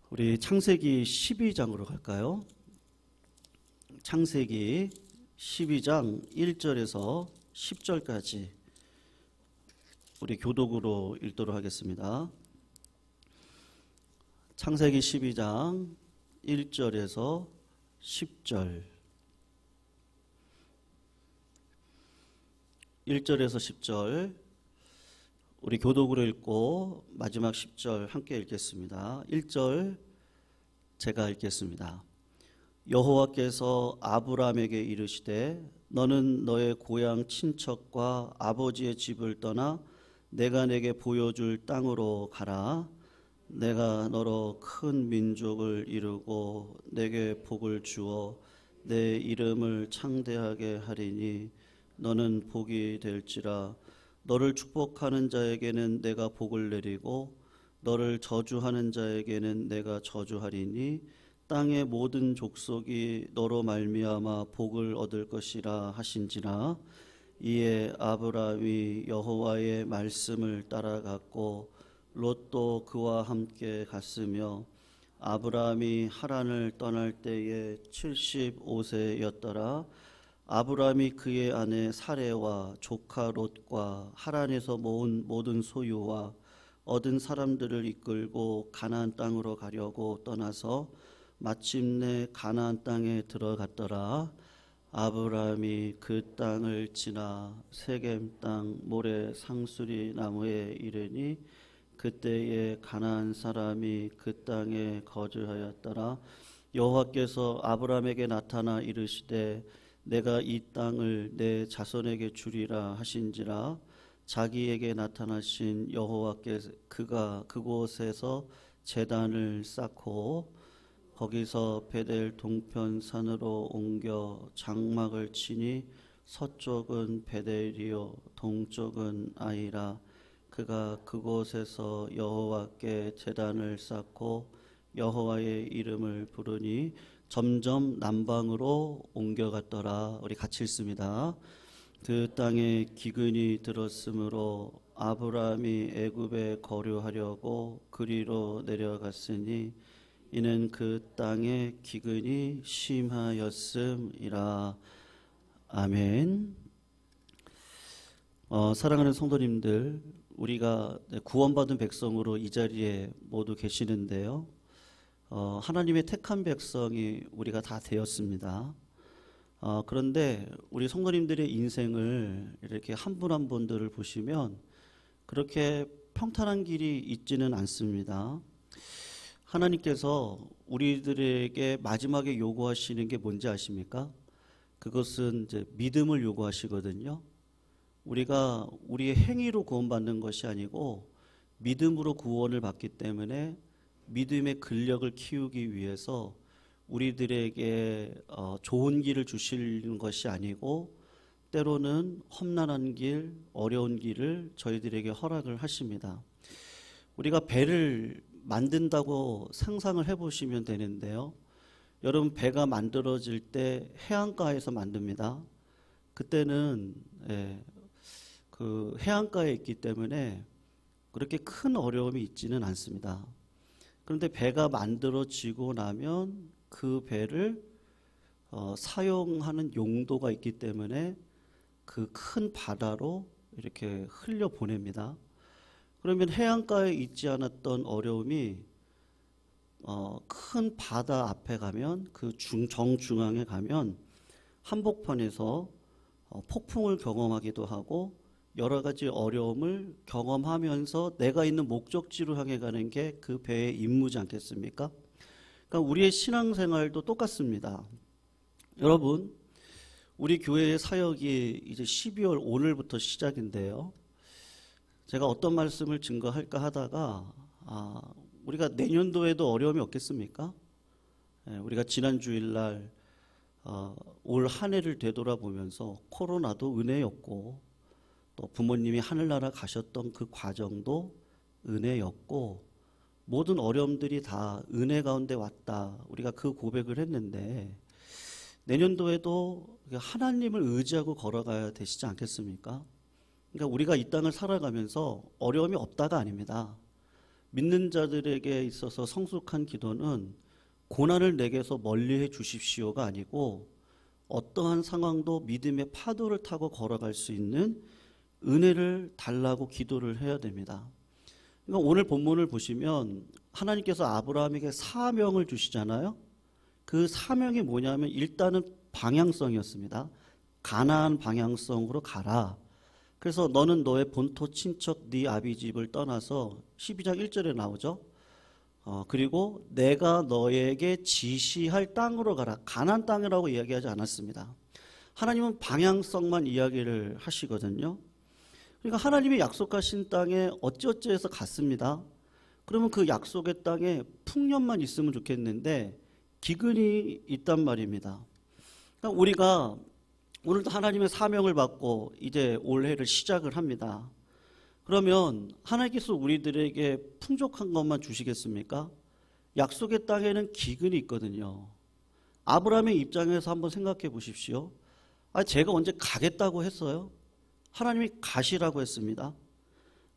우리 창세기 12장으로 갈까요? 창세기 12장 1절에서 10절까지 우리 교독으로 읽도록 하겠습니다. 창세기 12장 1절에서 10절 1절에서 10절 우리 교독으로 읽고 마지막 10절 함께 읽겠습니다. 1절 제가 읽겠습니다. 여호와께서 아브라함에게 이르시되 너는 너의 고향 친척과 아버지의 집을 떠나 내가 내게 보여줄 땅으로 가라. 내가 너로 큰 민족을 이루고 내게 복을 주어 내 이름을 창대하게 하리니 너는 복이 될지라. 너를 축복하는 자에게는 내가 복을 내리고 너를 저주하는 자에게는 내가 저주하리니 땅의 모든 족속이 너로 말미암아 복을 얻을 것이라 하신지라. 이에 아브라함이 여호와의 말씀을 따라갔고 롯도 그와 함께 갔으며 아브라함이 하란을 떠날 때에 75세였더라. 아브라함이 그의 아내 사레와 조카 롯과 하란에서 모은 모든 소유와 얻은 사람들을 이끌고 가나안 땅으로 가려고 떠나서 마침내 가나안 땅에 들어갔더라. 아브라함이 그 땅을 지나 세겜 땅 모래 상수리 나무에 이르니 그때에 가나안 사람이 그 땅에 거주하였더라. 여호와께서 아브라함에게 나타나 이르시되 내가 이 땅을 내 자손에게 주리라 하신지라. 자기에게 나타나신 여호와께서 그가 그곳에서 제단을 쌓고 거기서 베델 동편 산으로 옮겨 장막을 치니 서쪽은 베델이요 동쪽은 아이라. 그가 그곳에서 여호와께 제단을 쌓고 여호와의 이름을 부르니 점점 남방으로 옮겨갔더라. 우리 같이 읽습니다. 그 땅에 기근이 들었으므로 아브라함이 애굽에 거류하려고 그리로 내려갔으니 이는 그 땅에 기근이 심하였음이라. 아멘. 사랑하는 성도님들, 우리가 구원받은 백성으로 이 자리에 모두 계시는데요. 하나님의 택한 백성이 우리가 다 되었습니다. 그런데 우리 성도님들의 인생을 이렇게 한 분 한 분들을 보시면 그렇게 평탄한 길이 있지는 않습니다. 하나님께서 우리들에게 마지막에 요구하시는 게 뭔지 아십니까? 그것은 이제 믿음을 요구하시거든요. 우리가 우리의 행위로 구원받는 것이 아니고 믿음으로 구원을 받기 때문에 믿음의 근력을 키우기 위해서 우리들에게 좋은 길을 주시는 것이 아니고 때로는 험난한 길, 어려운 길을 저희들에게 허락을 하십니다. 우리가 배를 만든다고 상상을 해보시면 되는데요. 여러분, 배가 만들어질 때 해안가에서 만듭니다. 그때는 그 해안가에 있기 때문에 그렇게 큰 어려움이 있지는 않습니다. 그런데 배가 만들어지고 나면 그 배를 사용하는 용도가 있기 때문에 그 큰 바다로 이렇게 흘려 보냅니다. 그러면 해안가에 있지 않았던 어려움이 큰 바다 앞에 가면 그 정중앙에 가면 한복판에서 폭풍을 경험하기도 하고 여러 가지 어려움을 경험하면서 내가 있는 목적지로 향해 가는 게 그 배의 임무지 않겠습니까? 그러니까 우리의 신앙생활도 똑같습니다. 여러분, 우리 교회의 사역이 이제 12월 오늘부터 시작인데요. 제가 어떤 말씀을 증거할까 하다가 우리가 내년도에도 어려움이 없겠습니까? 우리가 지난 주일날 올 한 해를 되돌아보면서 코로나도 은혜였고 또 부모님이 하늘나라 가셨던 그 과정도 은혜였고 모든 어려움들이 다 은혜 가운데 왔다. 우리가 그 고백을 했는데 내년도에도 하나님을 의지하고 걸어가야 되시지 않겠습니까? 그러니까 우리가 이 땅을 살아가면서 어려움이 없다가 아닙니다. 믿는 자들에게 있어서 성숙한 기도는 고난을 내게서 멀리해 주십시오가 아니고 어떠한 상황도 믿음의 파도를 타고 걸어갈 수 있는 은혜를 달라고 기도를 해야 됩니다. 그러니까 오늘 본문을 보시면 하나님께서 아브라함에게 사명을 주시잖아요. 그 사명이 뭐냐면 일단은 방향성이었습니다. 가나안 방향성으로 가라. 그래서 너는 너의 본토 친척 네 아비 집을 떠나서 12장 1절에 나오죠. 그리고 내가 너에게 지시할 땅으로 가라. 가나안 땅이라고 이야기하지 않았습니다. 하나님은 방향성만 이야기를 하시거든요. 그러니까 하나님이 약속하신 땅에 어찌어찌해서 갔습니다. 그러면 그 약속의 땅에 풍년만 있으면 좋겠는데 기근이 있단 말입니다. 그러니까 우리가 오늘도 하나님의 사명을 받고 이제 올해를 시작을 합니다. 그러면 하나님께서 우리들에게 풍족한 것만 주시겠습니까? 약속의 땅에는 기근이 있거든요. 아브라함의 입장에서 한번 생각해 보십시오. 제가 언제 가겠다고 했어요? 하나님이 가시라고 했습니다.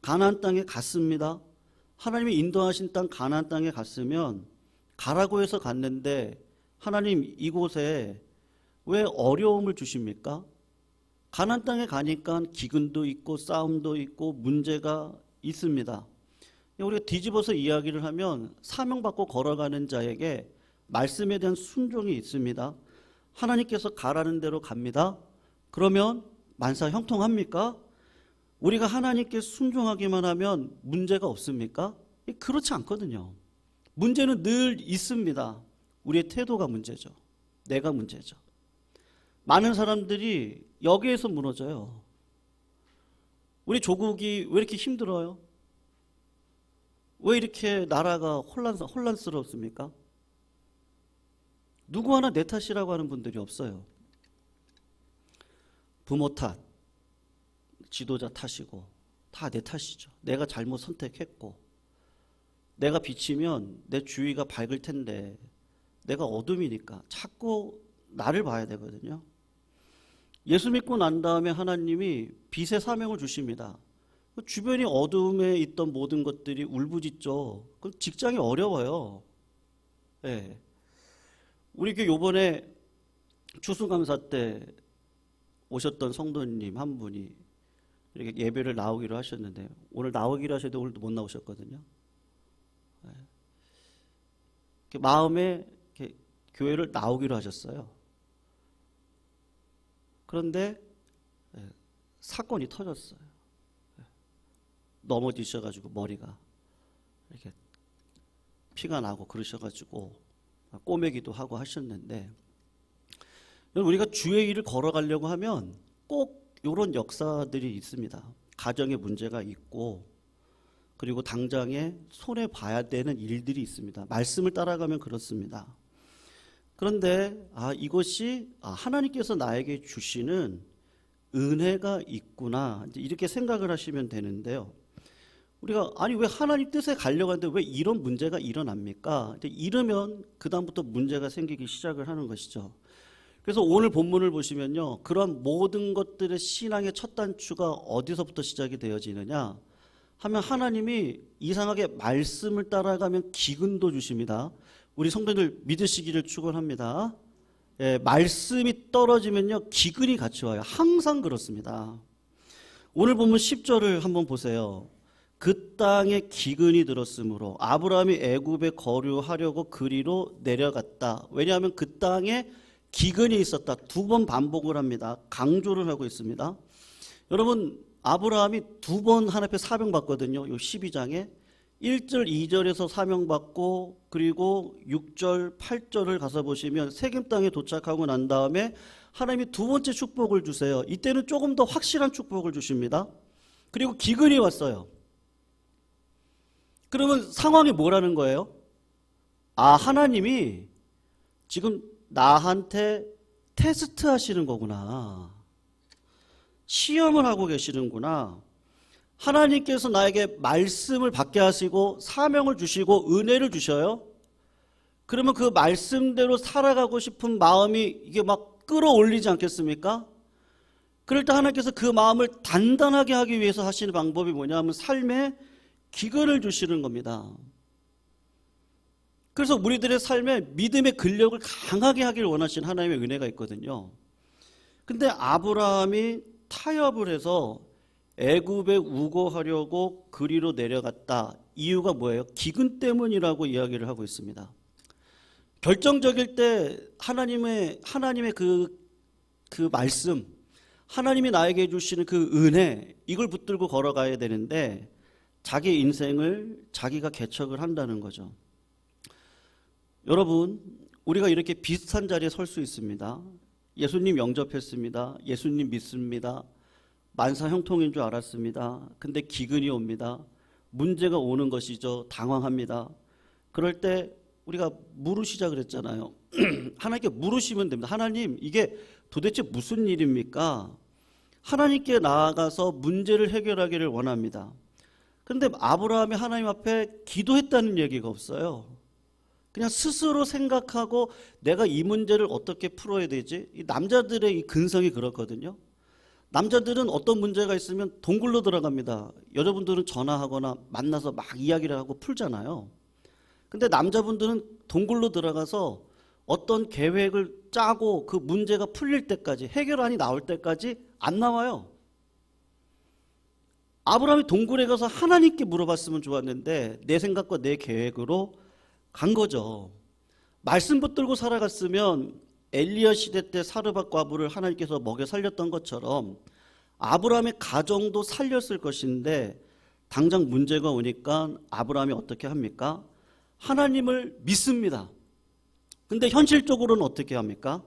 가나안 땅에 갔습니다. 하나님이 인도하신 땅 가나안 땅에 갔으면 가라고 해서 갔는데 하나님 이곳에 왜 어려움을 주십니까? 가나안 땅에 가니까 기근도 있고 싸움도 있고 문제가 있습니다. 우리가 뒤집어서 이야기를 하면 사명받고 걸어가는 자에게 말씀에 대한 순종이 있습니다. 하나님께서 가라는 대로 갑니다. 그러면 만사 형통합니까? 우리가 하나님께 순종하기만 하면 문제가 없습니까? 그렇지 않거든요. 문제는 늘 있습니다. 우리의 태도가 문제죠. 내가 문제죠. 많은 사람들이 여기에서 무너져요. 우리 조국이 왜 이렇게 힘들어요? 왜 이렇게 나라가 혼란스럽습니까? 누구 하나 내 탓이라고 하는 분들이 없어요. 부모 탓, 지도자 탓이고 다 내 탓이죠. 내가 잘못 선택했고 내가 비치면 내 주위가 밝을 텐데 내가 어둠이니까 자꾸 나를 봐야 되거든요. 예수 믿고 난 다음에 하나님이 빛의 사명을 주십니다. 주변이 어둠에 있던 모든 것들이 울부짖죠. 그 직장이 어려워요. 네. 우리 교회 요번에 추수감사 때 오셨던 성도님 한 분이 이렇게 예배를 나오기로 하셨는데 오늘 나오기로 하셨는데 오늘도 못 나오셨거든요. 네. 마음에 이렇게 교회를 나오기로 하셨어요. 그런데 사건이 터졌어요. 넘어지셔가지고 머리가 이렇게 피가 나고 그러셔가지고 꼬매기도 하고 하셨는데 우리가 주의 일을 걸어가려고 하면 꼭 이런 역사들이 있습니다. 가정에 문제가 있고 그리고 당장에 손해 봐야 되는 일들이 있습니다. 말씀을 따라가면 그렇습니다. 그런데 이것이 하나님께서 나에게 주시는 은혜가 있구나 이렇게 생각을 하시면 되는데요. 우리가 왜 하나님 뜻에 가려고 하는데 왜 이런 문제가 일어납니까? 이러면 그 다음부터 문제가 생기기 시작을 하는 것이죠. 그래서 오늘 본문을 보시면요, 그런 모든 것들의 신앙의 첫 단추가 어디서부터 시작이 되어지느냐 하면 하나님이 이상하게 말씀을 따라가면 기근도 주십니다. 우리 성도들 믿으시기를 축원합니다. 말씀이 떨어지면요 기근이 같이 와요. 항상 그렇습니다. 오늘 보면 10절을 한번 보세요. 그 땅에 기근이 들었으므로 아브라함이 애굽에 거류하려고 그리로 내려갔다. 왜냐하면 그 땅에 기근이 있었다. 2번 반복을 합니다. 강조를 하고 있습니다. 여러분 아브라함이 2번 하나님 앞에 사명받거든요. 요 12장에 1절 2절에서 사명받고 그리고 6절 8절을 가서 보시면 세겜 땅에 도착하고 난 다음에 하나님이 2번째 축복을 주세요. 이때는 조금 더 확실한 축복을 주십니다. 그리고 기근이 왔어요. 그러면 상황이 뭐라는 거예요? 하나님이 지금 나한테 테스트 하시는 거구나. 시험을 하고 계시는구나. 하나님께서 나에게 말씀을 받게 하시고 사명을 주시고 은혜를 주셔요. 그러면 그 말씀대로 살아가고 싶은 마음이 이게 막 끌어올리지 않겠습니까? 그럴 때 하나님께서 그 마음을 단단하게 하기 위해서 하시는 방법이 뭐냐 하면 삶에 기근을 주시는 겁니다. 그래서 우리들의 삶에 믿음의 근력을 강하게 하길 원하시는 하나님의 은혜가 있거든요. 근데 아브라함이 타협을 해서 애굽에 우거하려고 그리로 내려갔다. 이유가 뭐예요? 기근 때문이라고 이야기를 하고 있습니다. 결정적일 때 하나님의 그 말씀, 하나님이 나에게 주시는 그 은혜, 이걸 붙들고 걸어가야 되는데 자기 인생을 자기가 개척을 한다는 거죠. 여러분, 우리가 이렇게 비슷한 자리에 설 수 있습니다. 예수님 영접했습니다. 예수님 믿습니다. 만사 형통인 줄 알았습니다. 근데 기근이 옵니다. 문제가 오는 것이죠. 당황합니다. 그럴 때 우리가 물으시자 그랬잖아요. 하나님께 물으시면 됩니다. 하나님, 이게 도대체 무슨 일입니까? 하나님께 나아가서 문제를 해결하기를 원합니다. 그런데 아브라함이 하나님 앞에 기도했다는 얘기가 없어요. 그냥 스스로 생각하고 내가 이 문제를 어떻게 풀어야 되지? 이 남자들의 이 근성이 그렇거든요. 남자들은 어떤 문제가 있으면 동굴로 들어갑니다. 여자분들은 전화하거나 만나서 막 이야기를 하고 풀잖아요. 근데 남자분들은 동굴로 들어가서 어떤 계획을 짜고 그 문제가 풀릴 때까지, 해결안이 나올 때까지 안 나와요. 아브라함이 동굴에 가서 하나님께 물어봤으면 좋았는데 내 생각과 내 계획으로 간 거죠. 말씀 붙들고 살아갔으면 엘리야 시대 때 사르밧 과부를 하나님께서 먹여 살렸던 것처럼 아브라함의 가정도 살렸을 것인데 당장 문제가 오니까 아브라함이 어떻게 합니까? 하나님을 믿습니다. 근데 현실적으로는 어떻게 합니까?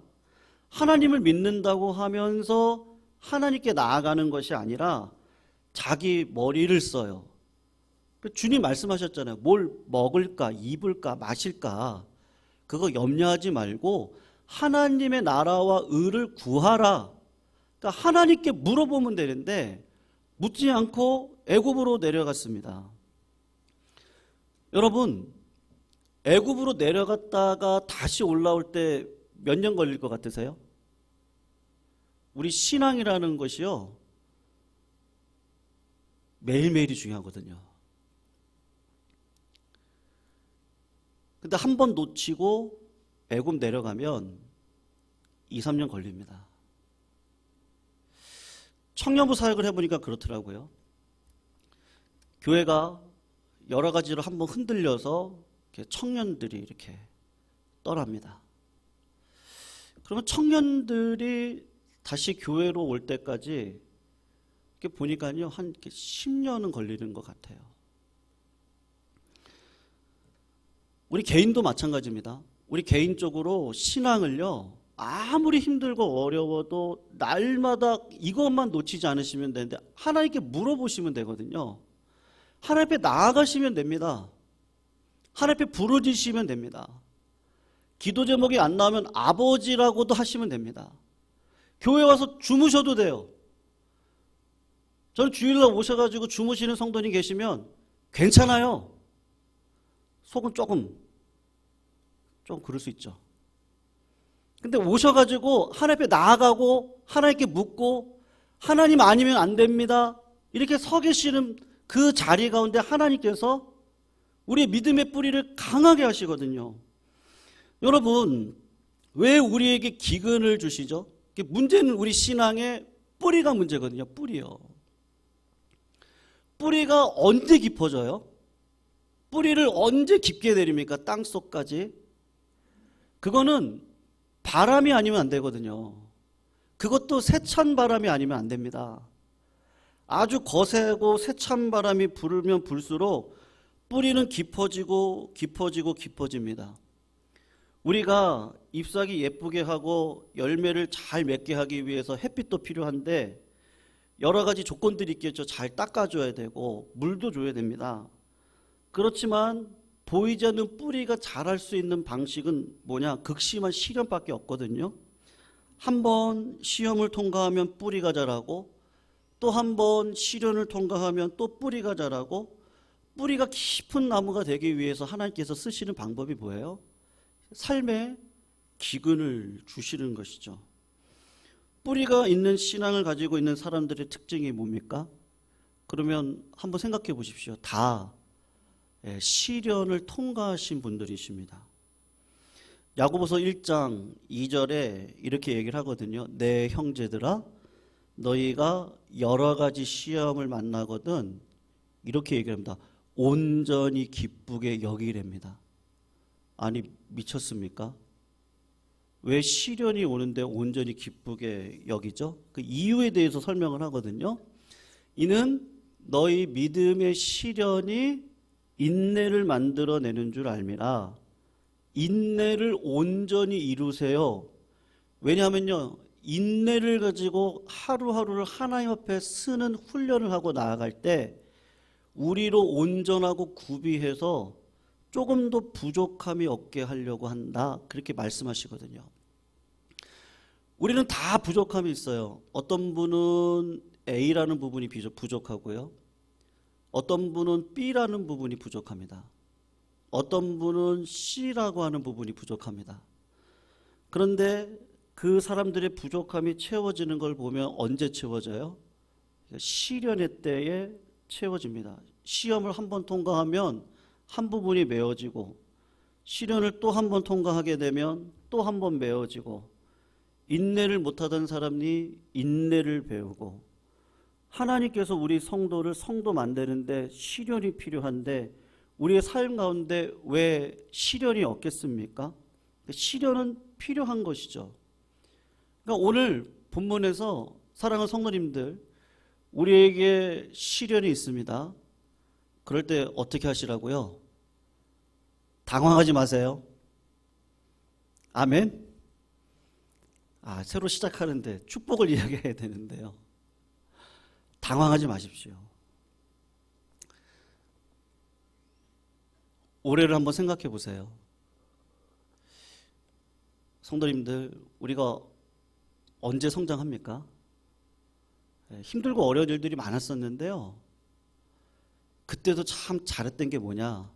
하나님을 믿는다고 하면서 하나님께 나아가는 것이 아니라 자기 머리를 써요. 주님 말씀하셨잖아요. 뭘 먹을까, 입을까, 마실까 그거 염려하지 말고 하나님의 나라와 의를 구하라. 그러니까 하나님께 물어보면 되는데 묻지 않고 애굽으로 내려갔습니다. 여러분, 애굽으로 내려갔다가 다시 올라올 때 몇 년 걸릴 것 같으세요? 우리 신앙이라는 것이요, 매일매일이 중요하거든요. 근데 한 번 놓치고 애굽 내려가면 2, 3년 걸립니다. 청년부 사역을 해보니까 그렇더라고요. 교회가 여러 가지로 한번 흔들려서 청년들이 이렇게 떠납니다. 그러면 청년들이 다시 교회로 올 때까지 이렇게 보니까요, 한 10년은 걸리는 것 같아요. 우리 개인도 마찬가지입니다. 우리 개인적으로 신앙을요, 아무리 힘들고 어려워도 날마다 이것만 놓치지 않으시면 되는데 하나님께 물어보시면 되거든요. 하나님 앞에 나아가시면 됩니다. 하나님 앞에 부르짖으시면 됩니다. 기도 제목이 안 나오면 아버지라고도 하시면 됩니다. 교회 와서 주무셔도 돼요. 저는 주일날 오셔가지고 주무시는 성도님 계시면 괜찮아요. 속은 조금 그럴 수 있죠. 근데 오셔가지고 하나님 앞에 나아가고 하나님께 묻고 하나님 아니면 안 됩니다. 이렇게 서 계시는 그 자리 가운데 하나님께서 우리의 믿음의 뿌리를 강하게 하시거든요. 여러분, 왜 우리에게 기근을 주시죠? 문제는 우리 신앙의 뿌리가 문제거든요. 뿌리요. 뿌리가 언제 깊어져요? 뿌리를 언제 깊게 내립니까? 땅속까지. 그거는 바람이 아니면 안 되거든요. 그것도 세찬 바람이 아니면 안 됩니다. 아주 거세고 세찬 바람이 불면 불수록 뿌리는 깊어집니다. 우리가 잎사귀 예쁘게 하고 열매를 잘 맺게 하기 위해서 햇빛도 필요한데 여러 가지 조건들이 있겠죠. 잘 닦아줘야 되고 물도 줘야 됩니다. 그렇지만 보이지 않는 뿌리가 자랄 수 있는 방식은 뭐냐? 극심한 시련밖에 없거든요. 한 번 시험을 통과하면 뿌리가 자라고 또 한 번 시련을 통과하면 또 뿌리가 자라고, 뿌리가 깊은 나무가 되기 위해서 하나님께서 쓰시는 방법이 뭐예요? 삶에 기근을 주시는 것이죠. 뿌리가 있는 신앙을 가지고 있는 사람들의 특징이 뭡니까? 그러면 한번 생각해 보십시오. 다 시련을 통과하신 분들이십니다. 야고보서 1장 2절에 이렇게 얘기를 하거든요. 내 형제들아 너희가 여러 가지 시험을 만나거든 이렇게 얘기합니다. 온전히 기쁘게 여기랍니다. 아니 미쳤습니까? 왜 시련이 오는데 온전히 기쁘게 여기죠? 그 이유에 대해서 설명을 하거든요. 이는 너희 믿음의 시련이 인내를 만들어내는 줄 알미라. 인내를 온전히 이루세요. 왜냐하면요, 인내를 가지고 하루하루를 하나님 앞에 쓰는 훈련을 하고 나아갈 때 우리로 온전하고 구비해서 조금 더 부족함이 없게 하려고 한다. 그렇게 말씀하시거든요. 우리는 다 부족함이 있어요. 어떤 분은 A라는 부분이 부족하고요. 어떤 분은 B라는 부분이 부족합니다. 어떤 분은 C라고 하는 부분이 부족합니다. 그런데 그 사람들의 부족함이 채워지는 걸 보면 언제 채워져요? 시련의 때에 채워집니다. 시험을 한 번 통과하면 한 부분이 메워지고 시련을 또 한 번 통과하게 되면 또 한 번 메워지고 인내를 못하던 사람이 인내를 배우고 하나님께서 우리 성도를 성도 만드는데 시련이 필요한데 우리의 삶 가운데 왜 시련이 없겠습니까? 시련은 필요한 것이죠. 그러니까 오늘 본문에서 사랑하는 성도님들 우리에게 시련이 있습니다. 그럴 때 어떻게 하시라고요? 당황하지 마세요. 아멘. 새로 시작하는데 축복을 이야기해야 되는데요. 당황하지 마십시오. 올해를 한번 생각해 보세요. 성도님들, 우리가 언제 성장합니까? 힘들고 어려운 일들이 많았었는데요. 그때도 참 잘했던 게 뭐냐?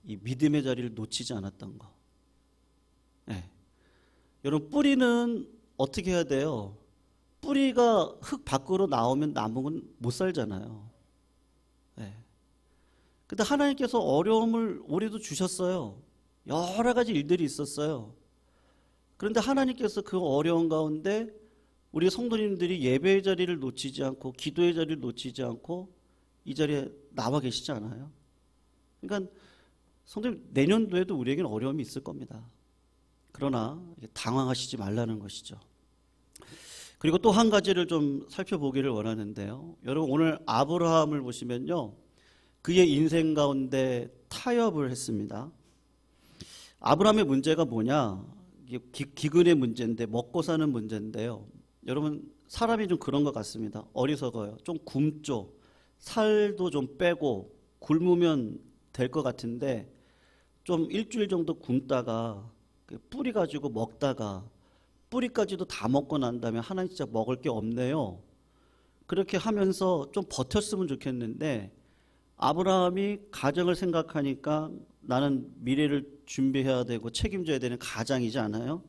이 믿음의 자리를 놓치지 않았던 거. 여러분, 뿌리는 어떻게 해야 돼요? 뿌리가 흙 밖으로 나오면 나무는 못 살잖아요. 근데 하나님께서 어려움을 우리도 주셨어요. 여러 가지 일들이 있었어요. 그런데 하나님께서 그 어려운 가운데 우리 성도님들이 예배의 자리를 놓치지 않고 기도의 자리를 놓치지 않고 이 자리에 나와 계시지 않아요? 그러니까 성도님 내년도에도 우리에게는 어려움이 있을 겁니다. 그러나 당황하시지 말라는 것이죠. 그리고 또 한 가지를 좀 살펴보기를 원하는데요. 여러분 오늘 아브라함을 보시면요. 그의 인생 가운데 타협을 했습니다. 아브라함의 문제가 뭐냐? 기근의 문제인데 먹고 사는 문제인데요. 여러분 사람이 좀 그런 것 같습니다. 어리석어요. 좀 굶죠. 살도 좀 빼고 굶으면 될 것 같은데 좀 일주일 정도 굶다가 뿌리 가지고 먹다가 뿌리까지도 다 먹고 난 다음에 하나님 진짜 먹을 게 없네요. 그렇게 하면서 좀 버텼으면 좋겠는데 아브라함이 가정을 생각하니까 나는 미래를 준비해야 되고 책임져야 되는 가장이지 않아요?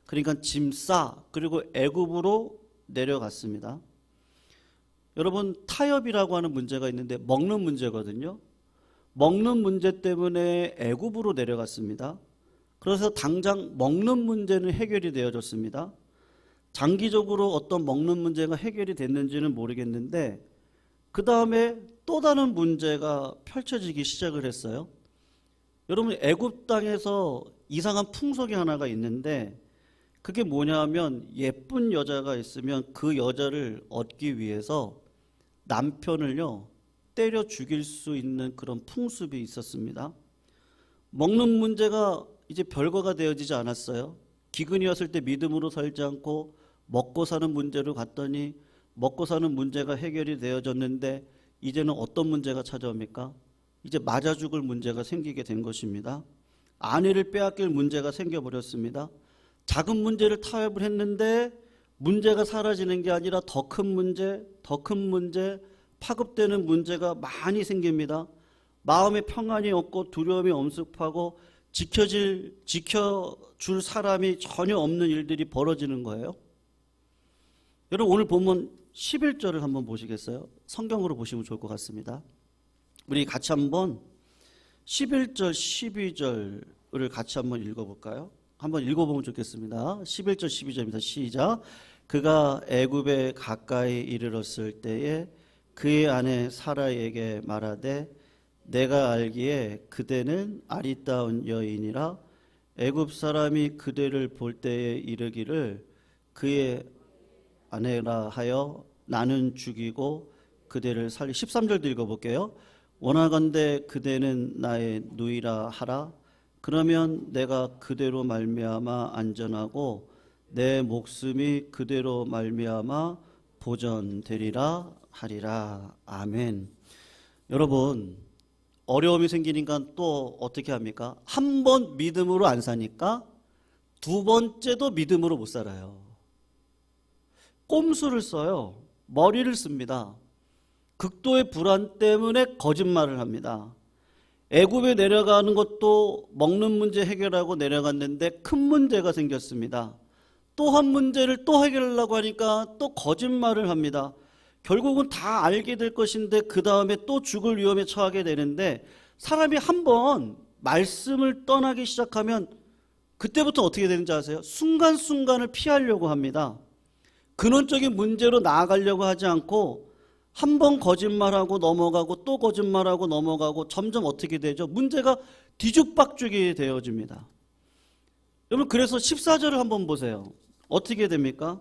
그러니까 짐 싸 그리고 애굽으로 내려갔습니다. 여러분 타협이라고 하는 문제가 있는데 먹는 문제거든요. 먹는 문제 때문에 애굽으로 내려갔습니다. 그래서 당장 먹는 문제는 해결이 되어졌습니다. 장기적으로 어떤 먹는 문제가 해결이 됐는지는 모르겠는데 그 다음에 또 다른 문제가 펼쳐지기 시작을 했어요. 여러분 애굽 땅에서 이상한 풍속이 하나가 있는데 그게 뭐냐면 예쁜 여자가 있으면 그 여자를 얻기 위해서 남편을요 때려 죽일 수 있는 그런 풍습이 있었습니다. 먹는 문제가 이제 별거가 되어지지 않았어요. 기근이 왔을 때 믿음으로 살지 않고 먹고 사는 문제로 갔더니 먹고 사는 문제가 해결이 되어졌는데 이제는 어떤 문제가 찾아옵니까? 이제 맞아 죽을 문제가 생기게 된 것입니다. 아내를 빼앗길 문제가 생겨버렸습니다. 작은 문제를 타협을 했는데 문제가 사라지는 게 아니라 더 큰 문제, 파급되는 문제가 많이 생깁니다. 마음에 평안이 없고 두려움이 엄습하고 지켜줄 사람이 전혀 없는 일들이 벌어지는 거예요. 여러분 오늘 보면 11절을 한번 보시겠어요? 성경으로 보시면 좋을 것 같습니다. 우리 같이 한번 11절, 12절을 같이 한번 읽어볼까요? 한번 읽어보면 좋겠습니다. 11절, 12절입니다. 시작. 그가 애굽에 가까이 이르렀을 때에 그의 아내 사라에게 말하되 내가 알기에 그대는 아리따운 여인이라 애굽 사람이 그대를 볼 때에 이르기를 그의 아내라 하여 나는 죽이고 그대를 살리. 13절도 읽어볼게요. 원하건대 그대는 나의 누이라 하라. 그러면 내가 그대로 말미암아 안전하고 내 목숨이 그대로 말미암아 보전되리라 하리라. 아멘. 여러분, 어려움이 생기니까 또 어떻게 합니까? 한 번 믿음으로 안 사니까 두 번째도 믿음으로 못 살아요. 꼼수를 써요. 머리를 씁니다. 극도의 불안 때문에 거짓말을 합니다. 애굽에 내려가는 것도 먹는 문제 해결하고 내려갔는데 큰 문제가 생겼습니다. 또 한 문제를 또 해결하려고 하니까 또 거짓말을 합니다. 결국은 다 알게 될 것인데 그 다음에 또 죽을 위험에 처하게 되는데, 사람이 한번 말씀을 떠나기 시작하면 그때부터 어떻게 되는지 아세요? 순간순간을 피하려고 합니다. 근원적인 문제로 나아가려고 하지 않고 한 번 거짓말하고 넘어가고 또 거짓말하고 넘어가고 점점 어떻게 되죠? 문제가 뒤죽박죽이 되어집니다. 여러분, 그래서 14절을 한번 보세요. 어떻게 됩니까?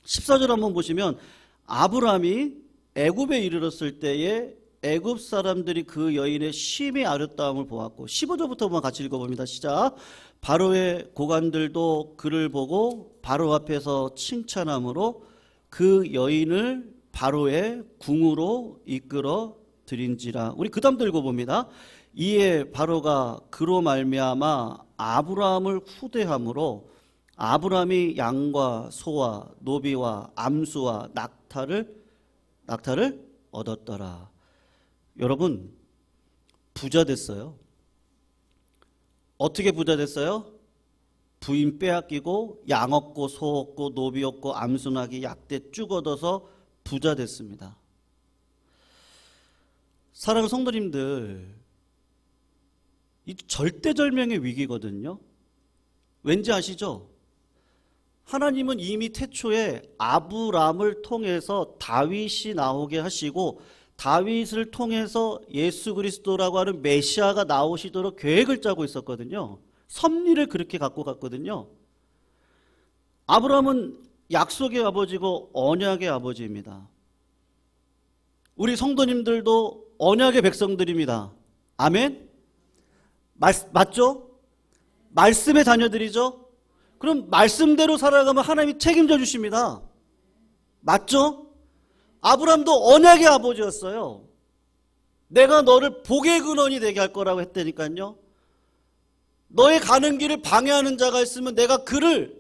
14절 한번 보시면 아브라함이 애굽에 이르렀을 때에 애굽 사람들이 그 여인의 심히 아름다움을 보았고, 15절부터 한번 같이 읽어봅니다. 시작. 바로의 고관들도 그를 보고 바로 앞에서 칭찬함으로 그 여인을 바로의 궁으로 이끌어 드린지라. 우리 그 다음도 읽어봅니다. 이에 바로가 그로 말미암아 아브라함을 후대함으로 아브라함이 양과 소와 노비와 암수와 낙타를 얻었더라. 여러분, 부자 됐어요. 어떻게 부자 됐어요? 부인 빼앗기고 양 얻고 소 얻고 노비 얻고 암수나기 약대 쭉 얻어서 부자 됐습니다. 사랑하는 성도님들, 이 절대절명의 위기거든요. 왠지 아시죠? 하나님은 이미 태초에 아브람을 통해서 다윗이 나오게 하시고 다윗을 통해서 예수 그리스도라고 하는 메시아가 나오시도록 계획을 짜고 있었거든요. 섭리를 그렇게 갖고 갔거든요. 아브람은 약속의 아버지고 언약의 아버지입니다. 우리 성도님들도 언약의 백성들입니다. 아멘? 맞죠? 말씀의 자녀들이죠? 그럼 말씀대로 살아가면 하나님이 책임져 주십니다. 맞죠? 아브람도 언약의 아버지였어요. 내가 너를 복의 근원이 되게 할 거라고 했다니까요. 너의 가는 길을 방해하는 자가 있으면 내가 그를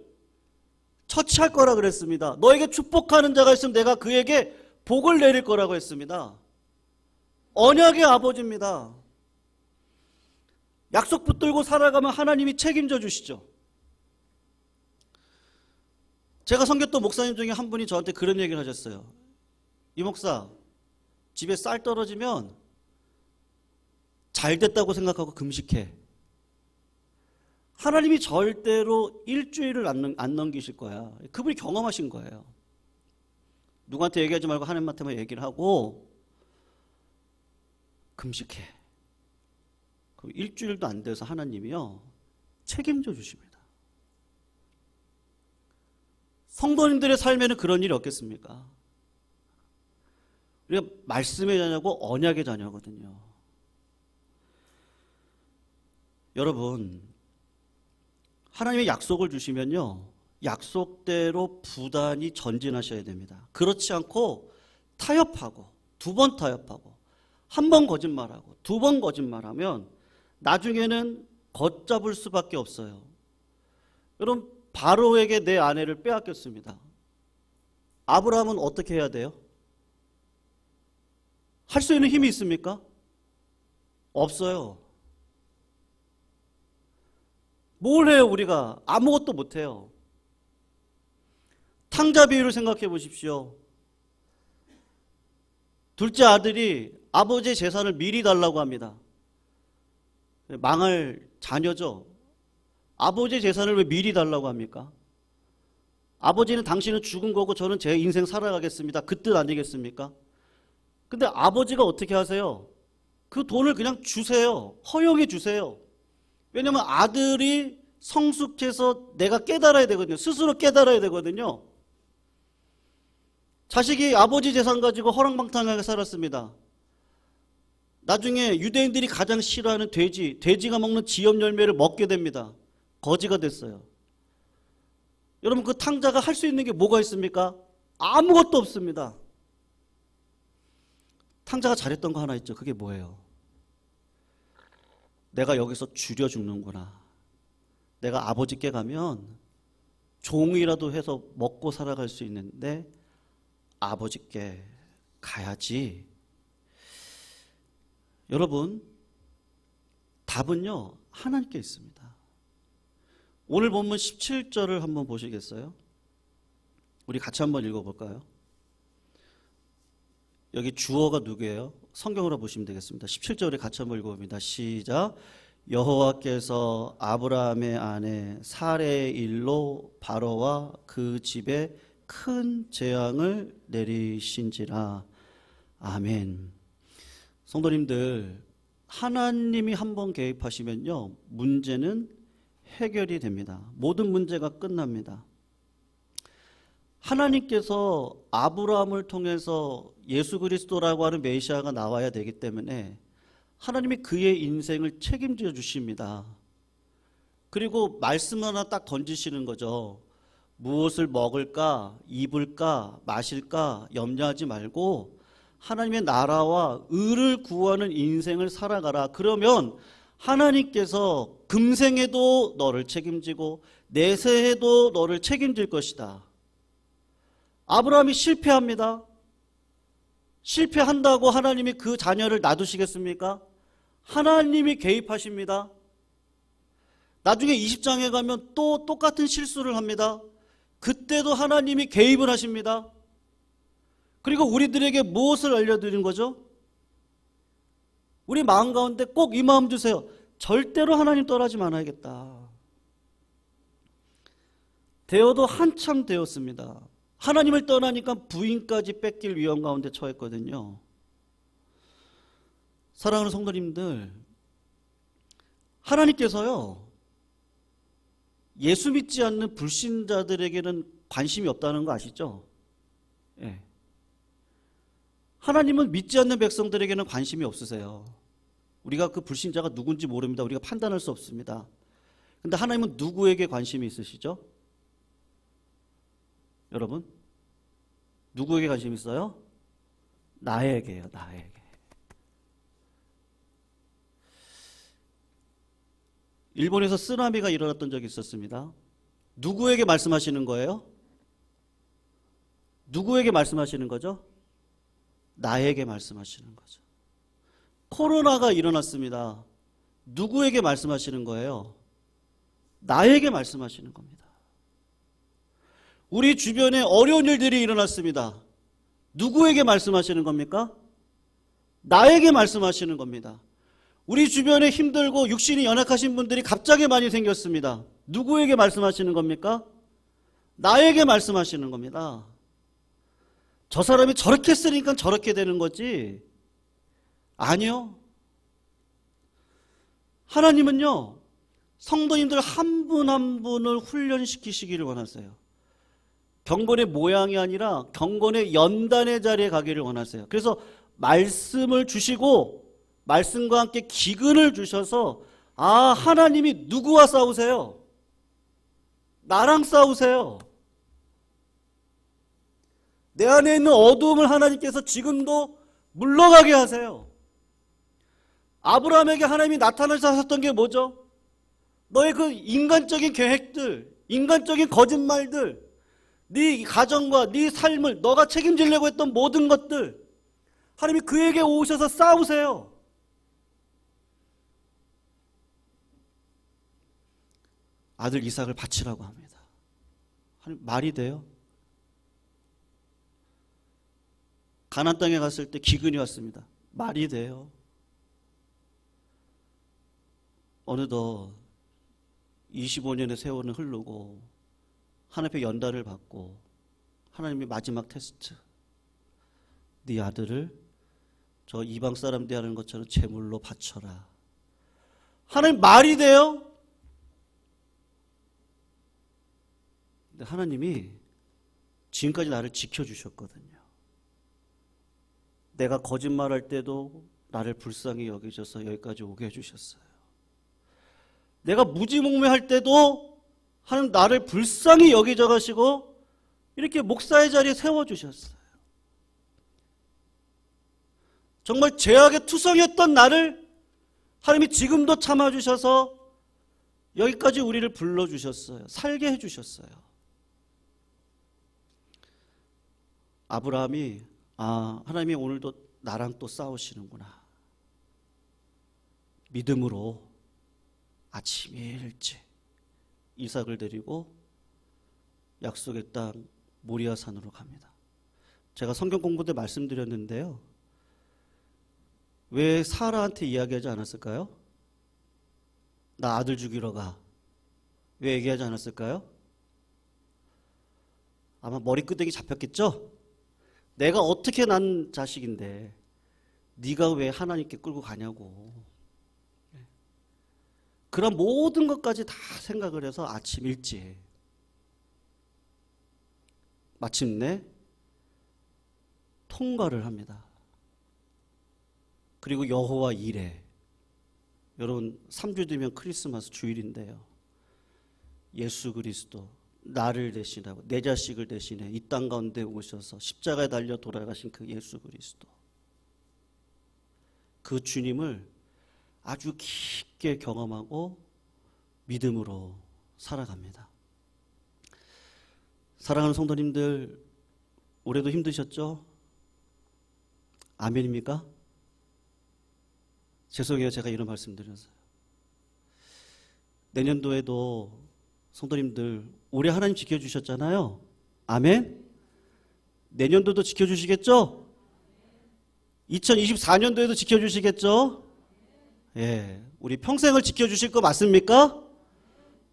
처치할 거라 그랬습니다. 너에게 축복하는 자가 있으면 내가 그에게 복을 내릴 거라고 했습니다. 언약의 아버지입니다. 약속 붙들고 살아가면 하나님이 책임져 주시죠. 제가 섬겼던 목사님 중에 한 분이 저한테 그런 얘기를 하셨어요. 이 목사, 집에 쌀 떨어지면 잘 됐다고 생각하고 금식해. 하나님이 절대로 일주일을 안 넘기실 거야. 그분이 경험하신 거예요. 누구한테 얘기하지 말고 하나님한테만 얘기를 하고 금식해. 그럼 일주일도 안 돼서 하나님이요 책임져 주십니다. 성도님들의 삶에는 그런 일이 없겠습니까? 우리가 말씀의 자녀고 언약의 자녀거든요. 여러분, 하나님의 약속을 주시면요 약속대로 부단히 전진하셔야 됩니다. 그렇지 않고 타협하고 두 번 타협하고 한 번 거짓말하고 두 번 거짓말하면 나중에는 걷잡을 수밖에 없어요. 여러분, 바로에게 내 아내를 빼앗겼습니다. 아브라함은 어떻게 해야 돼요? 할 수 있는 힘이 있습니까? 없어요. 뭘 해요 우리가? 아무것도 못해요. 탕자 비유를 생각해 보십시오. 둘째 아들이 아버지의 재산을 미리 달라고 합니다. 망할 자녀죠. 아버지의 재산을 왜 미리 달라고 합니까? 아버지는 당신은 죽은 거고 저는 제 인생 살아가겠습니다. 그 뜻 아니겠습니까? 근데 아버지가 어떻게 하세요? 그 돈을 그냥 주세요. 허용해 주세요. 왜냐하면 아들이 성숙해서 내가 깨달아야 되거든요. 스스로 깨달아야 되거든요. 자식이 아버지 재산 가지고 허랑방탕하게 살았습니다. 나중에 유대인들이 가장 싫어하는 돼지가 먹는 지엽 열매를 먹게 됩니다. 거지가 됐어요. 여러분, 그 탕자가 할 수 있는 게 뭐가 있습니까? 아무것도 없습니다. 탕자가 잘했던 거 하나 있죠. 그게 뭐예요? 내가 여기서 줄여 죽는구나. 내가 아버지께 가면 종이라도 해서 먹고 살아갈 수 있는데 아버지께 가야지. 여러분, 답은요, 하나님께 있습니다. 오늘 본문 17절을 한번 보시겠어요? 우리 같이 한번 읽어볼까요? 여기 주어가 누구예요? 성경으로 보시면 되겠습니다. 17절에 같이 한번 읽어봅니다. 시작. 여호와께서 아브라함의 아내 사레의 일로 바로와 그 집에 큰 재앙을 내리신지라. 아멘. 성도님들, 하나님이 한번 개입하시면요, 문제는 해결이 됩니다. 모든 문제가 끝납니다. 하나님께서 아브라함을 통해서 예수 그리스도라고 하는 메시아가 나와야 되기 때문에 하나님이 그의 인생을 책임져 주십니다. 그리고 말씀 하나 딱 던지시는 거죠. 무엇을 먹을까, 입을까, 마실까 염려하지 말고 하나님의 나라와 의를 구하는 인생을 살아가라. 그러면 하나님께서 금생에도 너를 책임지고 내세에도 너를 책임질 것이다. 아브라함이 실패합니다. 실패한다고 하나님이 그 자녀를 놔두시겠습니까? 하나님이 개입하십니다. 나중에 20장에 가면 또 똑같은 실수를 합니다. 그때도 하나님이 개입을 하십니다. 그리고 우리들에게 무엇을 알려드린 거죠? 우리 마음 가운데 꼭 이 마음 주세요. 절대로 하나님 떠나지 말아야겠다. 되어도 한참 되었습니다. 하나님을 떠나니까 부인까지 뺏길 위험 가운데 처했거든요. 사랑하는 성도님들, 하나님께서요, 예수 믿지 않는 불신자들에게는 관심이 없다는 거 아시죠? 예. 하나님은 믿지 않는 백성들에게는 관심이 없으세요. 우리가 그 불신자가 누군지 모릅니다. 우리가 판단할 수 없습니다. 근데 하나님은 누구에게 관심이 있으시죠? 여러분, 누구에게 관심이 있어요? 나에게요, 나에게. 일본에서 쓰나미가 일어났던 적이 있었습니다. 누구에게 말씀하시는 거예요? 누구에게 말씀하시는 거죠? 나에게 말씀하시는 거죠. 코로나가 일어났습니다. 누구에게 말씀하시는 거예요? 나에게 말씀하시는 겁니다. 우리 주변에 어려운 일들이 일어났습니다. 누구에게 말씀하시는 겁니까? 나에게 말씀하시는 겁니다. 우리 주변에 힘들고 육신이 연약하신 분들이 갑자기 많이 생겼습니다. 누구에게 말씀하시는 겁니까? 나에게 말씀하시는 겁니다. 저 사람이 저렇게 쓰니까 저렇게 되는 거지. 아니요. 하나님은요, 성도님들 한 분 한 분을 훈련시키시기를 원하세요. 경건의 모양이 아니라 경건의 연단의 자리에 가기를 원하세요. 그래서 말씀을 주시고 말씀과 함께 기근을 주셔서, 아, 하나님이 누구와 싸우세요? 나랑 싸우세요. 내 안에 있는 어두움을 하나님께서 지금도 물러가게 하세요. 아브라함에게 하나님이 나타나셨던 게 뭐죠? 너의 그 인간적인 계획들, 인간적인 거짓말들, 네 가정과 네 삶을 너가 책임지려고 했던 모든 것들, 하나님이 그에게 오셔서 싸우세요. 아들 이삭을 바치라고 합니다. 하나님, 말이 돼요? 가나안 땅에 갔을 때 기근이 왔습니다. 말이 돼요? 어느덧 25년의 세월은 흐르고 하나님 앞에 연단을 받고 하나님의 마지막 테스트, 네 아들을 저 이방 사람 대하는 것처럼 제물로 바쳐라. 하나님 말이 돼요? 근데 하나님이 지금까지 나를 지켜주셨거든요. 내가 거짓말할 때도 나를 불쌍히 여기셔서 여기까지 오게 해주셨어요. 내가 무지몽매할 때도 하나님 나를 불쌍히 여기져 가시고 이렇게 목사의 자리에 세워주셨어요. 정말 죄악에 투성했던 나를 하나님이 지금도 참아주셔서 여기까지 우리를 불러주셨어요. 살게 해주셨어요. 아브라함이 하나님이 오늘도 나랑 또 싸우시는구나. 믿음으로 아침 일찍 이삭을 데리고 약속의 땅 모리아 산으로 갑니다. 제가 성경 공부 때 말씀드렸는데요. 왜 사라한테 이야기하지 않았을까요? 나 아들 죽이러 가. 왜 얘기하지 않았을까요? 아마 머리끄댕이 잡혔겠죠? 내가 어떻게 난 자식인데 네가 왜 하나님께 끌고 가냐고. 그런 모든 것까지 다 생각을 해서 아침 일찍 마침내 통과를 합니다. 그리고 여호와 이레, 여러분 3주 뒤면 크리스마스 주일인데요. 예수 그리스도 나를 대신하고 내 자식을 대신해 이 땅 가운데 오셔서 십자가에 달려 돌아가신 그 예수 그리스도, 그 주님을 아주 깊게 경험하고 믿음으로 살아갑니다. 사랑하는 성도님들, 올해도 힘드셨죠? 아멘입니까? 죄송해요, 제가 이런 말씀 드려서요. 내년도에도 성도님들 올해 하나님 지켜주셨잖아요. 아멘? 내년도도 지켜주시겠죠? 2024년도에도 지켜주시겠죠? 예, 우리 평생을 지켜주실 거 맞습니까?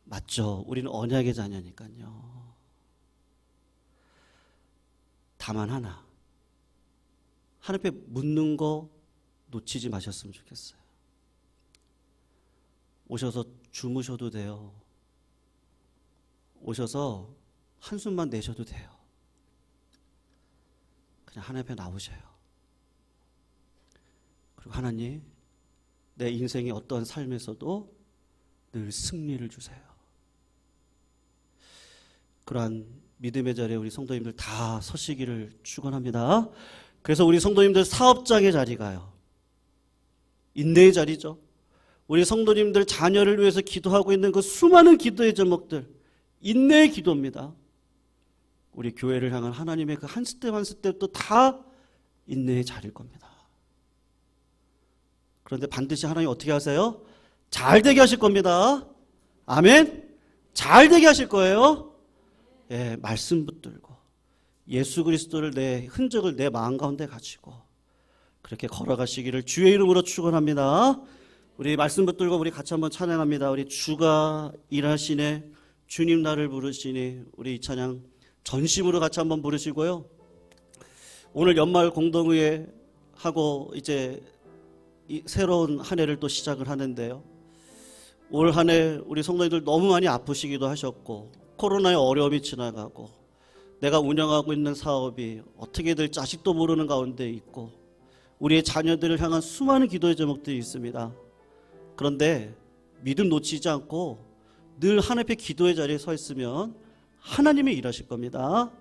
맞죠. 우리는 언약의 자녀니까요. 다만 하나, 하나님 앞에 묻는 거 놓치지 마셨으면 좋겠어요. 오셔서 주무셔도 돼요. 오셔서 한숨만 내셔도 돼요. 그냥 하나님 앞에 나오셔요. 그리고 하나님, 내 인생의 어떠한 삶에서도 늘 승리를 주세요. 그러한 믿음의 자리에 우리 성도님들 다 서시기를 축원합니다. 그래서 우리 성도님들 사업장의 자리가요, 인내의 자리죠. 우리 성도님들 자녀를 위해서 기도하고 있는 그 수많은 기도의 제목들, 인내의 기도입니다. 우리 교회를 향한 하나님의 그 한 스텝 한 스텝도 다 인내의 자리일 겁니다. 그런데 반드시 하나님 어떻게 하세요? 잘 되게 하실 겁니다. 아멘? 잘 되게 하실 거예요. 예, 말씀 붙들고 예수 그리스도를, 내 흔적을 내 마음 가운데 가지고 그렇게 걸어가시기를 주의 이름으로 축원합니다. 우리 말씀 붙들고 우리 같이 한번 찬양합니다. 우리 주가 일하시네, 주님 나를 부르시니, 우리 이 찬양 전심으로 같이 한번 부르시고요. 오늘 연말 공동의회 하고 이제 이 새로운 한 해를 또 시작을 하는데요. 올 한 해 우리 성도님들 너무 많이 아프시기도 하셨고, 코로나의 어려움이 지나가고, 내가 운영하고 있는 사업이 어떻게 될지 자식도 모르는 가운데 있고, 우리의 자녀들을 향한 수많은 기도의 제목들이 있습니다. 그런데 믿음 놓치지 않고 늘 하나님 앞에 기도의 자리에 서 있으면 하나님이 일하실 겁니다.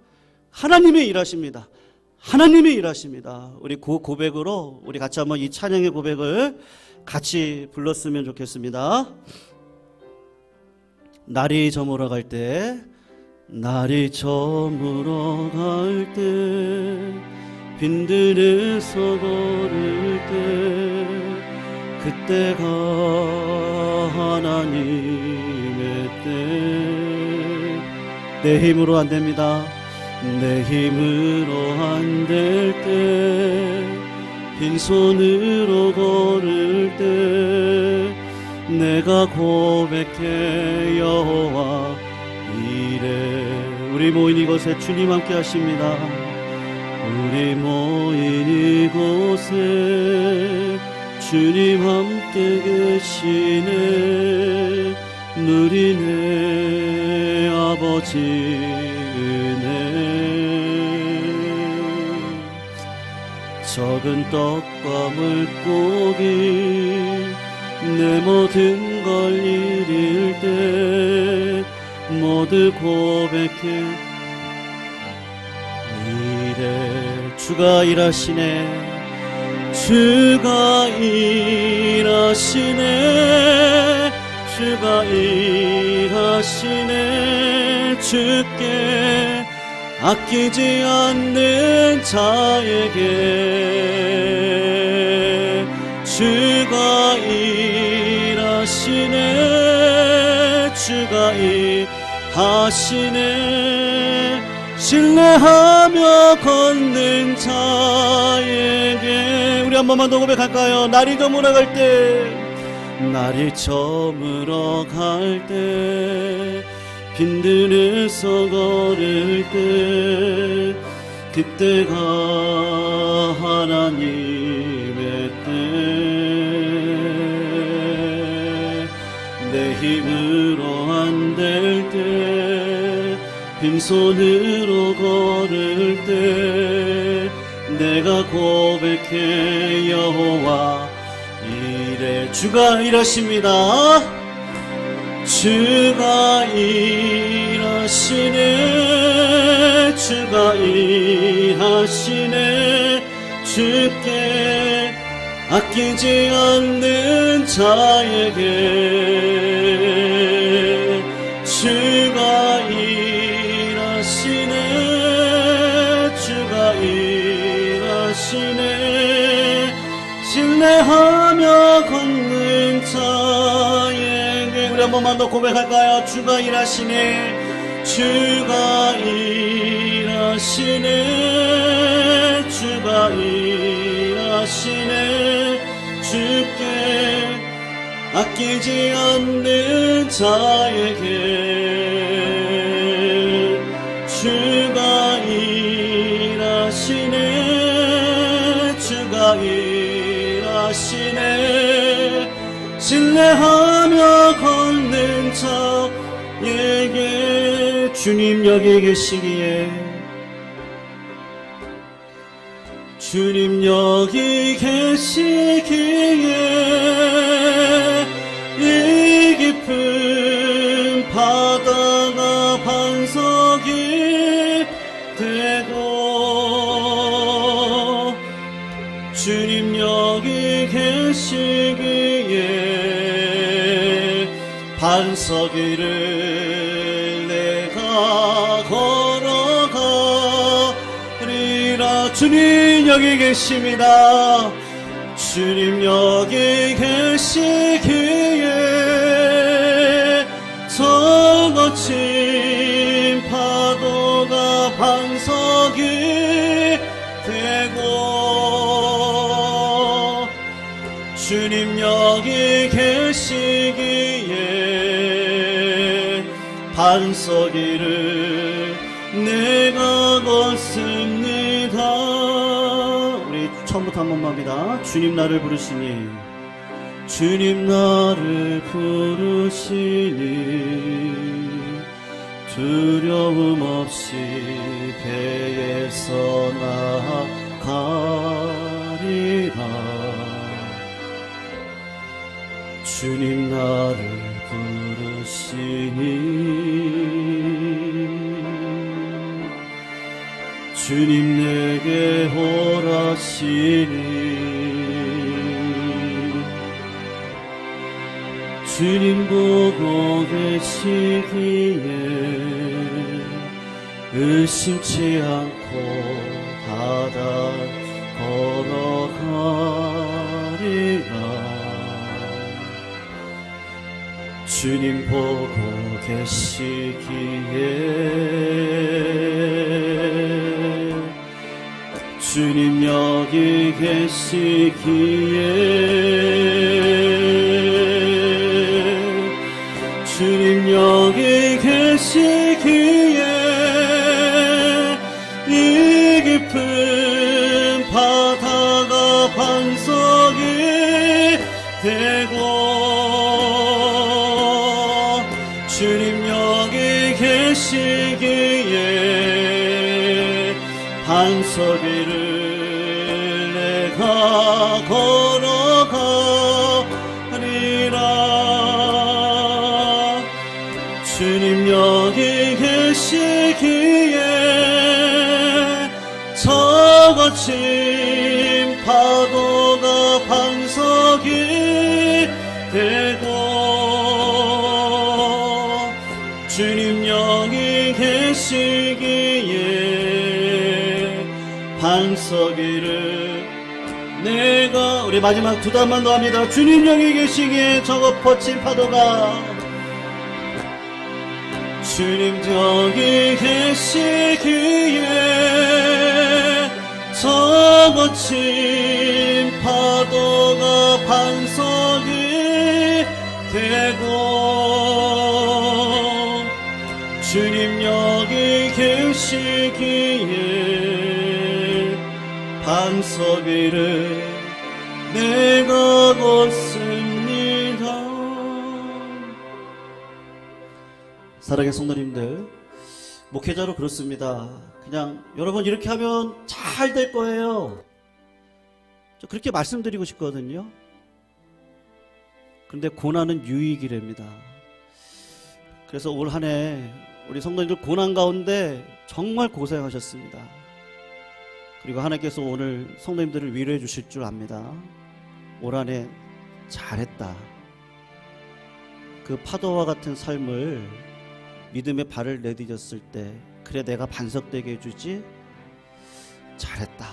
하나님이 일하십니다. 하나님이 일하십니다. 우리 그 고백으로 우리 같이 한번 이 찬양의 고백을 같이 불렀으면 좋겠습니다. 날이 저물어 갈 때, 날이 저물어 갈 때, 빈들에서 걸을 때, 그때가 하나님의 때. 내 힘으로 안 됩니다. 내 힘으로 안 될 때 빈손으로 걸을 때 내가 고백해 여호와 이래. 우리 모인 이곳에 주님 함께 하십니다. 우리 모인 이곳에 주님 함께 계시네. 누리네 아버지 은혜. 적은 떡과 물고기 내 모든 걸 잃을 때 모두 고백해 이래. 주가 일하시네. 주가 일하시네. 주가 일하시네. 주께 아끼지 않는 자에게 주가 일하시네. 주가 일하시네. 신뢰하며 걷는 자에게. 우리 한 번만 더 고백할까요? 날이 저물어갈 때, 날이 저물어갈 때, 빈들에서 걸을 때, 그때가 하나님의 때. 내 힘으로 안 될 때, 빈손으로 걸을 때 내가 고백해 여호와 이래. 주가 일하십니다. 주가 일하시네. 주가 일하시네. 주께 아끼지 않는 자에게 주가 일하시네. 주가 일하시네. 신뢰하며 걷는 자에게. 우리 한 번만 더 고백할까요? 주가 일하시네. 주가 일하시네. 주가 일하시네. 주께 아끼지 않는 자에게 주가 일하시네. 주가 일하시네. 신뢰하며 걷는 자에게. 주님 여기 계시기에, 주님 여기 계시기에 이 깊은 바다가 반석이 되고, 주님 여기 계시기에 반석 위를 내가 걸어가리라. 주님 여기 계십니다. 주님 여기 계시기에 저 거친 파도가 반석이 되고, 주님 여기 계시기에 반석 위를 내가 걷습니다. 우리 처음부터 한 번만 합니다. 주님 나를 부르시니, 주님 나를 부르시니 두려움 없이 배에서 나가리라. 주님 나를 부르시니, 주님 내게 오라시니, 주님 보고 계시기에 의심치 않고 바다 걸어가리라. 주님 보고 계시기에 주님 여기 계시기에 주님 여기 계시기에 이 깊은 바다가 반석이 되고 주님 여기 계시기에 반석 위를 내가 걸어가리라 주님 여기 계시기에 저 거친 파도가 반석이 되고 주님 여기 계시기에 반석 위를 내가 우리 마지막 두 단만 더 합니다. 주님 여기 계시기에 저거 거친 파도가 주님 여기 계시기에 저 거친 파도가 반석이 되고 주님 여기 계시기에 반석 위를 내가 걷습니다. 사랑의 성도님들, 목회자로 그렇습니다. 그냥 여러분 이렇게 하면 잘 될 거예요. 저 그렇게 말씀드리고 싶거든요. 그런데 고난은 유익이랍니다. 그래서 올 한 해 우리 성도님들 고난 가운데 정말 고생하셨습니다. 그리고 하나님께서 오늘 성도님들을 위로해 주실 줄 압니다. 올 한 해 잘했다. 그 파도와 같은 삶을 믿음의 발을 내디뎠을 때 그래 내가 반석되게 해주지. 잘했다.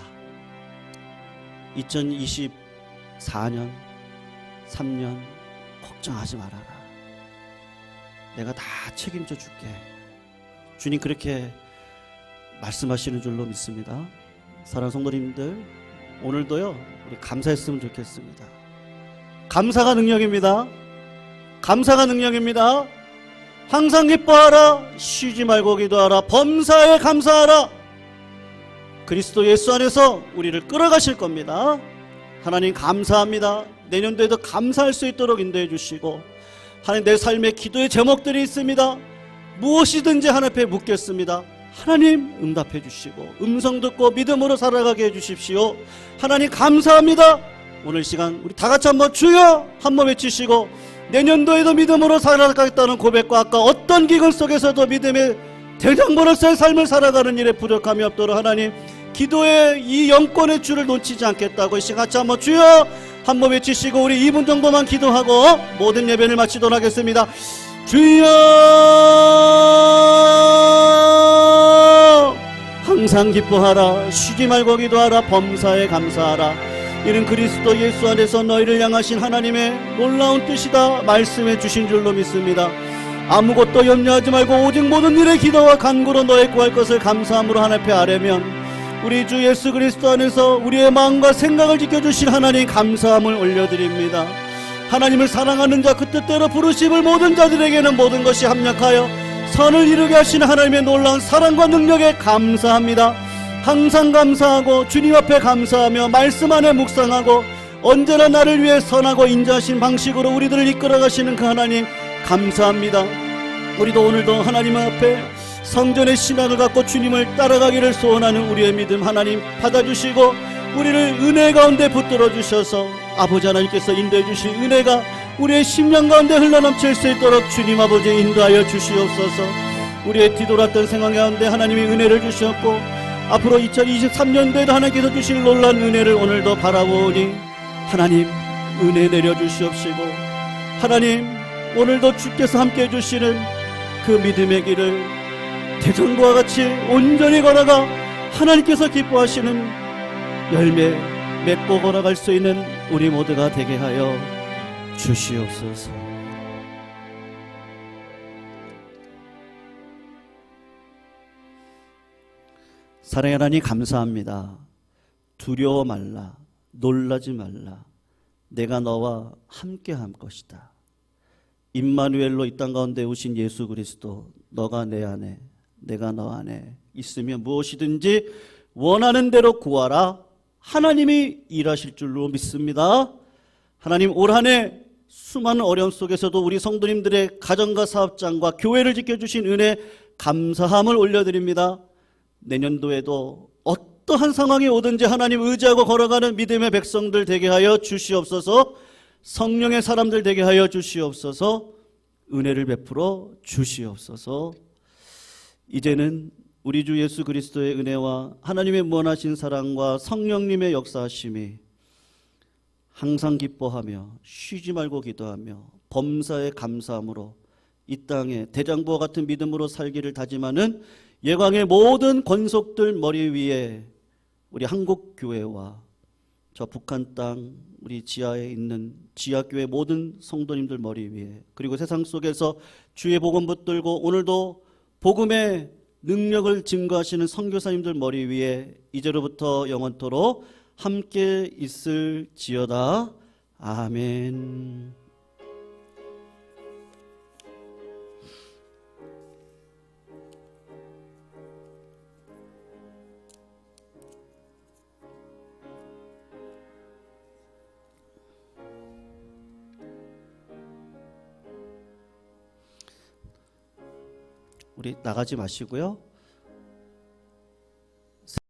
2024년 3년 걱정하지 말아라. 내가 다 책임져 줄게. 주님 그렇게 말씀하시는 줄로 믿습니다. 사랑하는 성도님들, 오늘도요 우리 감사했으면 좋겠습니다. 감사가 능력입니다. 감사가 능력입니다. 항상 기뻐하라. 쉬지 말고 기도하라. 범사에 감사하라. 그리스도 예수 안에서 우리를 끌어가실 겁니다. 하나님 감사합니다. 내년도에도 감사할 수 있도록 인도해 주시고, 하나님 내 삶에 기도의 제목들이 있습니다. 무엇이든지 하나님 앞에 묻겠습니다. 하나님 응답해 주시고 음성 듣고 믿음으로 살아가게 해주십시오. 하나님 감사합니다. 오늘 시간 우리 다 같이 한번 주여 한번 외치시고 내년도에도 믿음으로 살아가겠다는 고백과 아까 어떤 기근 속에서도 믿음의 대장으로서의 삶을 살아가는 일에 부족함이 없도록 하나님 기도의 이 영권의 줄을 놓치지 않겠다고 이 시간 같이 한번 주여 한번 외치시고 우리 2분 정도만 기도하고 모든 예배를 마치도록 하겠습니다. 주여 항상 기뻐하라. 쉬지 말고 기도하라. 범사에 감사하라. 이는 그리스도 예수 안에서 너희를 향하신 하나님의 놀라운 뜻이다 말씀해 주신 줄로 믿습니다. 아무것도 염려하지 말고 오직 모든 일에 기도와 간구로 너의 구할 것을 감사함으로 하나님 앞에 아뢰면 우리 주 예수 그리스도 안에서 우리의 마음과 생각을 지켜주신 하나님 감사함을 올려드립니다. 하나님을 사랑하는 자 그 뜻대로 부르심을 모든 자들에게는 모든 것이 합력하여 선을 이루게 하시는 하나님의 놀라운 사랑과 능력에 감사합니다. 항상 감사하고 주님 앞에 감사하며 말씀 안에 묵상하고 언제나 나를 위해 선하고 인자하신 방식으로 우리들을 이끌어가시는 그 하나님 감사합니다. 우리도 오늘도 하나님 앞에 성전의 신앙을 갖고 주님을 따라가기를 소원하는 우리의 믿음 하나님 받아주시고 우리를 은혜 가운데 붙들어 주셔서 아버지 하나님께서 인도해 주신 은혜가 우리의 심령 가운데 흘러넘칠 수 있도록 주님 아버지 인도하여 주시옵소서. 우리의 뒤돌았던 생활 가운데 하나님이 은혜를 주셨고 앞으로 2023년도에도 하나님께서 주실 놀라운 은혜를 오늘도 바라보니 하나님 은혜 내려주시옵시고 하나님 오늘도 주께서 함께해 주시는 그 믿음의 길을 대전과 같이 온전히 걸어가 하나님께서 기뻐하시는 열매 맺고 걸어갈 수 있는 우리 모두가 되게 하여 주시옵소서. 사랑의 하나님 감사합니다. 두려워 말라, 놀라지 말라. 내가 너와 함께할 것이다. 임마누엘로 이 땅 가운데 오신 예수 그리스도, 너가 내 안에, 내가 너 안에 있으면 무엇이든지 원하는 대로 구하라. 하나님이 일하실 줄로 믿습니다. 하나님, 올 한 해 수많은 어려움 속에서도 우리 성도님들의 가정과 사업장과 교회를 지켜주신 은혜 감사함을 올려드립니다. 내년도에도 어떠한 상황이 오든지 하나님 의지하고 걸어가는 믿음의 백성들 되게 하여 주시옵소서. 성령의 사람들 되게 하여 주시옵소서. 은혜를 베풀어 주시옵소서. 이제는 우리 주 예수 그리스도의 은혜와 하나님의 무한하신 사랑과 성령님의 역사하심이 항상 기뻐하며 쉬지 말고 기도하며 범사에 감사함으로 이 땅에 대장부와 같은 믿음으로 살기를 다짐하는 예광의 모든 권속들 머리 위에 우리 한국교회와 저 북한 땅 우리 지하에 있는 지하교회 모든 성도님들 머리 위에, 그리고 세상 속에서 주의 복음 붙들고 오늘도 복음의 능력을 증거하시는 선교사님들 머리 위에 이제로부터 영원토록 함께 있을지어다. 아멘. 우리 나가지 마시고요.